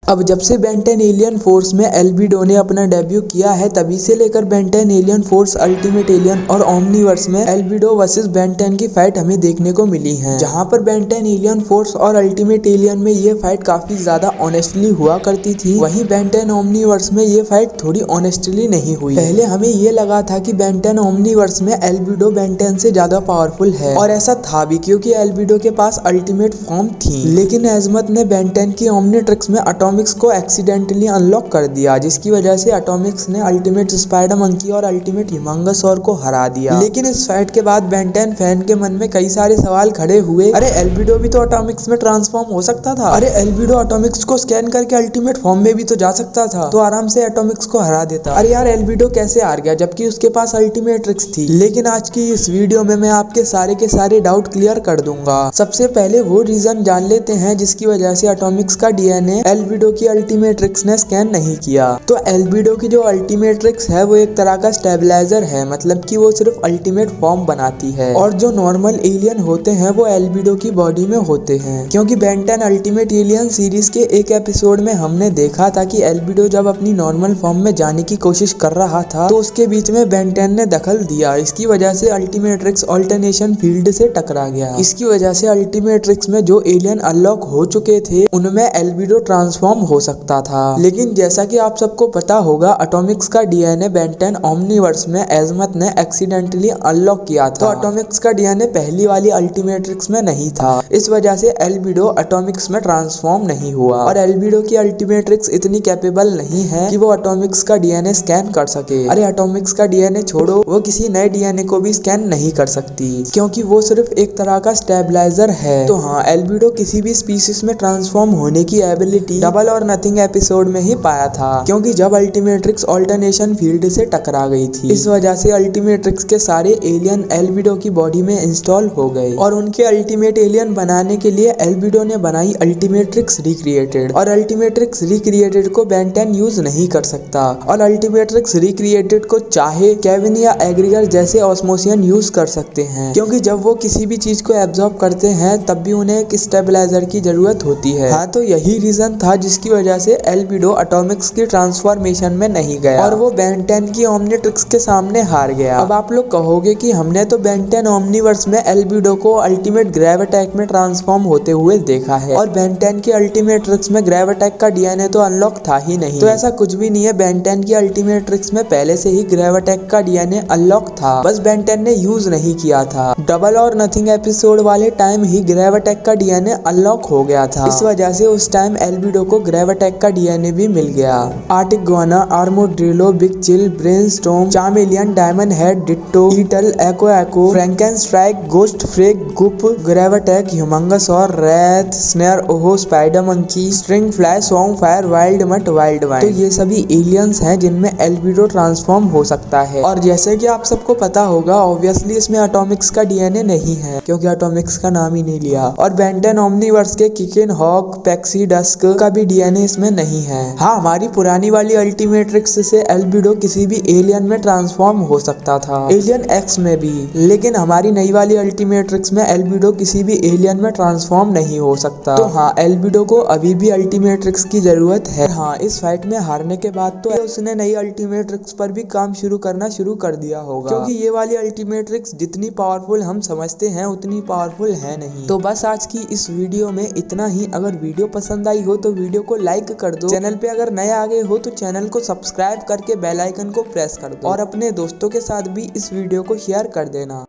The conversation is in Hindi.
अब जब से बेन 10 एलियन फोर्स में एल्बिडो ने अपना डेब्यू किया है, तभी से लेकर Ben 10 alien force, ultimate alien और ओमनीवर्स में एल्बिडो वर्सेस बेन 10 की फाइट हमें देखने को मिली है। जहां पर बेन 10 एलियन फोर्स और अल्टीमेट एलियन में ये फाइट काफी ज्यादा ऑनेस्टली हुआ करती थी, वहीं बेन 10 ओमनीवर्स में ये फाइट थोड़ी ऑनेस्टली नहीं हुई। पहले हमें ये लगा था कि बेन 10 ओमनीवर्स में एल्बिडो बेन 10 से ज्यादा पावरफुल है, और ऐसा था भी क्योंकि एल्बिडो के पास अल्टीमेट फॉर्म थी। लेकिन एजमत ने बेन 10 की ओमनीट्रिक्स में एटॉमिक्स को एक्सीडेंटली अनलॉक कर दिया, जिसकी वजह से एटॉमिक्स ने अल्टीमेट स्पाइडर मंकी और अल्टीमेट ह्यूमंगसौर को हरा दिया। लेकिन इस फाइट के बाद बेन 10 फैन के मन में कई सारे सवाल खड़े हुए। अरे एल्बिडो भी तो एटॉमिक्स में ट्रांसफॉर्म हो सकता था, अरे एल्बिडो एटॉमिक्स को स्कैन करके अल्टीमेट फॉर्म में भी तो जा सकता था, तो आराम से एटॉमिक्स को हरा देता। अरे यार एल्बिडो कैसे हार गया जबकि उसके पास अल्टीमेट ट्रिक्स थी। लेकिन आज की इस वीडियो में मैं आपके सारे के सारे डाउट क्लियर कर दूंगा। सबसे पहले वो रीजन जान लेते हैं जिसकी वजह से एटॉमिक्स का डीएनए एल्बिडो की अल्टीमेट ट्रिक्स ने स्कैन नहीं किया। तो एल्बिडो की जो अल्टीमेट ट्रिक्स है वो एक तरह का स्टेबलाइजर है, मतलब कि वो सिर्फ अल्टीमेट फॉर्म बनाती है, और जो नॉर्मल एलियन होते हैं वो एल्बिडो की बॉडी में होते हैं। क्योंकि बेन 10 अल्टीमेट एलियन सीरीज के एक एपिसोड में हमने देखा था कि एल्बिडो जब अपनी नॉर्मल फॉर्म में जाने की कोशिश कर रहा था तो उसके बीच में बेन 10 ने दखल दिया। इसकी वजह से अल्टीमेट ट्रिक्स ऑल्टरनेशन फील्ड से टकरा गया। इसकी वजह से अल्टीमेट ट्रिक्स में जो एलियन अनलॉक हो चुके थे उनमें एल्बिडो ट्रांसफॉर्म हो सकता था। लेकिन जैसा कि आप सबको पता होगा, एटॉमिक्स का डीएनए बेन 10 ओमनीवर्स में एजमत ने एक्सीडेंटली अनलॉक किया था। तो एटॉमिक्स का डीएनए पहली वाली अल्टीमेट ट्रिक्स में नहीं था, इस वजह से एल्बिडो एटॉमिक्स में ट्रांसफॉर्म नहीं हुआ। और एल्बिडो की अल्टीमेट ट्रिक्स इतनी कैपेबल नहीं है कि वो एटॉमिक्स का डीएनए स्कैन कर सके। अरे एटॉमिक्स का डीएनए छोड़ो, वो किसी नए डीएनए को भी स्कैन नहीं कर सकती, क्योंकि वो सिर्फ एक तरह का स्टेबलाइजर है। तो हाँ, एल्बिडो किसी भी स्पीसीज में ट्रांसफॉर्म होने की एबिलिटी डबल और नथिंग एपिसोड में ही पाया था, क्योंकि जब अल्टीमेट ट्रिक्स ऑल्टरनेशन फील्ड से टकरा गई थी, इस वजह से अल्टीमेट ट्रिक्स के सारे एलियन एल्बिडो की बॉडी में इंस्टॉल हो गए। और उनके अल्टीमेट एलियन बनाने के लिए एल्बिडो ने बनाई अल्टीमेट ट्रिक्स रिक्रिएटेड, और अल्टीमेट ट्रिक्स रिक्रिएटेड को बेन 10 यूज नहीं कर सकता। और अल्टीमेट ट्रिक्स रिक्रिएटेड को चाहे केविन या एग्रीगर जैसे ऑस्मोसियन यूज कर सकते हैं, क्योंकि जब वो किसी भी चीज को एब्जॉर्ब करते हैं तब भी उन्हें एक स्टेबलाइजर की जरूरत होती है। हाँ, तो यही रीजन था जिसकी वजह से एल्बिडो एटॉमिक्स की ट्रांसफॉर्मेशन में नहीं गया और वो बेन 10 की ओमनीट्रिक्स के सामने हार गया। अब आप लोग कहोगे कि हमने तो बेन 10 ओमनीवर्स में एल्बिडो को अल्टीमेट ग्रेव अटैक में ट्रांसफॉर्म होते हुए देखा है, और बेन 10 की अल्टीमेट ट्रिक्स में ग्रेव अटैक का डीएनए तो अनलॉक था ही नहीं। तो ऐसा कुछ भी नहीं है, बेन 10 की अल्टीमेट ट्रिक्स में पहले से ही ग्रेव अटैक का डीएनए अनलॉक था, बस बेन 10 ने यूज नहीं किया था। डबल और नथिंग एपिसोड वाले टाइम ही ग्रेव अटैक का डीएनए अनलॉक हो गया था, इस वजह से उस टाइम एल्बिडो को ग्रेव अटैक का डीएनए भी मिल गया। Arctiguana, Armodrillo, Big Chill, Brainstorm, Chamalien, Diamondhead, Ditto, Eatle, Echo, Frankenstrike, Ghostfreak, Goop, Gravattack, Humungousaur, Rath, Snare, oh, Spidermonkey, string fly, song fire, Wildmutt, Wildvine, तो ये सभी एलियंस हैं जिनमें एल्बिडो ट्रांसफॉर्म हो सकता है। और जैसे कि आप सबको पता होगा, ऑब्वियसली इसमें एटॉमिक्स का डीएनए नहीं है, क्योंकि एटॉमिक्स का नाम ही नहीं लिया। और बेन 10 ओमनीवर्स के किकेन, हॉक, पैक्सी, डस्क का भी डीएनए इसमें नहीं है। हाँ, हमारी पुरानी वाली अल्टीमेट ट्रिक्स से एल्बिडो किसी भी एलियन में ट्रांसफॉर्म हो सकता था, एलियन एक्स में भी, लेकिन हमारी नई वाली अल्टीमेट ट्रिक्स में एल्बिडो किसी भी एलियन में ट्रांसफॉर्म नहीं हो सकता। तो हाँ, एल्बिडो को अभी भी अल्टीमेट ट्रिक्स की जरूरत है। हाँ, इस फाइट में हारने के बाद तो उसने नई अल्टीमेट ट्रिक्स पर भी काम शुरू करना शुरू कर दिया होगा, क्योंकि ये वाली अल्टीमेट ट्रिक्स जितनी पावरफुल हम समझते हैं उतनी पावरफुल है नहीं। तो बस आज की इस वीडियो में इतना ही। अगर वीडियो पसंद आई हो तो वीडियो को लाइक कर दो, चैनल पे अगर नए आ गए हो तो चैनल को सब्सक्राइब करके बेल आइकन को प्रेस कर दो, और अपने दोस्तों के साथ भी इस वीडियो को शेयर कर देना।